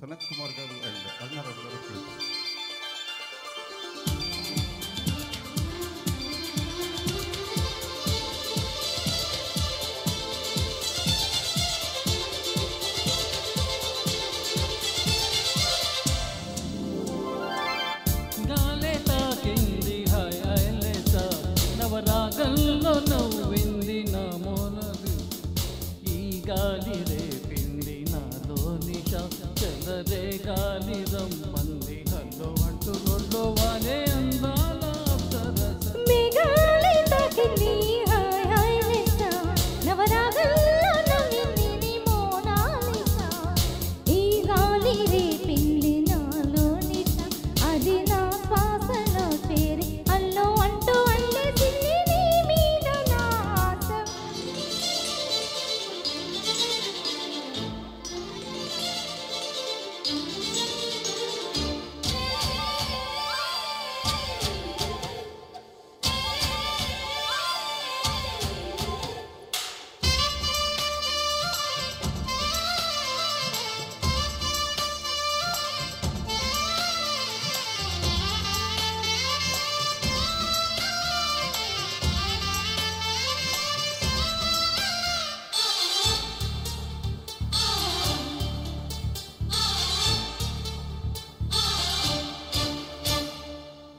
సనత్ కుమార్ గారు అండ్ అరుణారావు గారు ప్లీజ్. నవరాగంలో నవ్వింది నా మోనది ఈ గాలి రేపింది నాలో నిష చెదరే గాలి రమ్మంది హల్లో అంటూ రోడ్లో వాలే అందాల అప్సరస మేఘాలే తాకింది హాయ్ హాయ్ నిష నవరాగంలో నవ్వింది నీ మోనాలిసా ఈ గాలి రేపింది నాలో నిష అది నా శ్వాసలో చేరి హల్లో అంటూ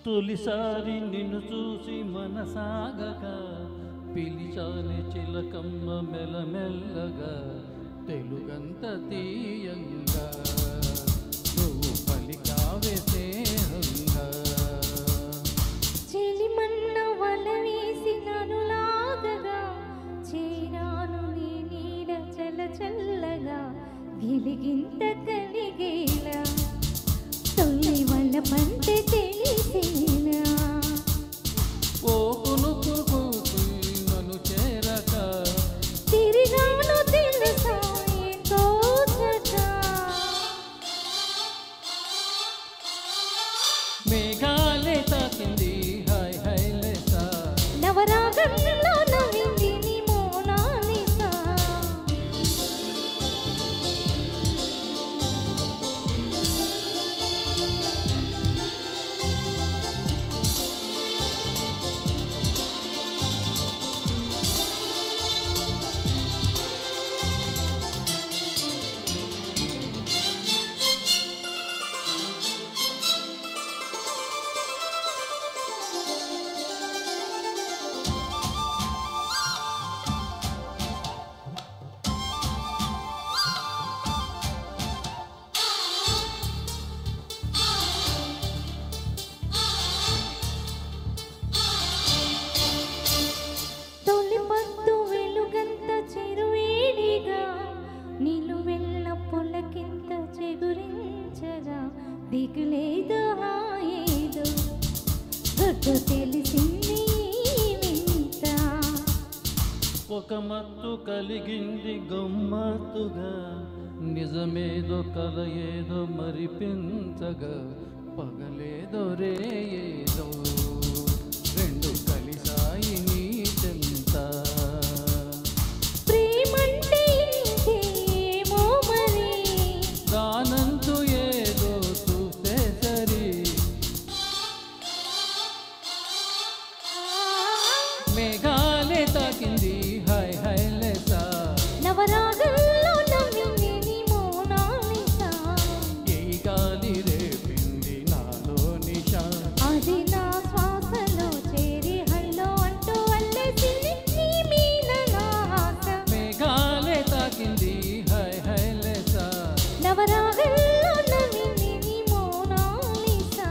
తొలిసారి నిన్ను చూసి మనసాగక పిలిచాలి చిలకమ్మ మెల్లమెల్లగా తెలుగంత తీయంగా నువ్వు పలికావే స్నేహంగా చెలిమన్న వల వేసి నన్ను లాగగా చేరాను నీ నీడ చల చల్లగా గిలిగింత కలిగేలా తొలి వల్ల పంటే తెలిసేనా ఓ కునుకు కూసి నన్ను చేరక తిరిగాను తెలుసా ఎంతో చగా మేఘాలే తాకింది హాయ్ హాయ్ లేసా నవరాగంలో నవ్వింది నీ మోనాలిసా నిలువెల్ల పొలకింత చెగురించగా దిగులేదో హాయేదో గుర్తు తెలిసింది వింత ఒక మత్తు కలిగింది గమ్మత్తుగా నిజమేదో కల ఏదో మరిపించగా పగలేదో రే ఏదో రెండు కలిసాయి నీ చెంత దానంతు ఏదో చూస్తే సరి మేఘాలే తాకింది హాయ్ హాయ్ లేసా నవరాగంలో నవ్వింది నీ మోనాలిసా ఈ గాలి రేపింది నాలో నిషా అది నా శ్వాసలో చేరి హల్లో అంటూ అల్లేసింది నీ మీద నా ఆశ మేఘాలే తాకింది హాయ్ హాయ్ లేసా నవరాగంలో నవ్వింది నీ మోనాలిసా.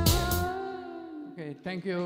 Okay thank you.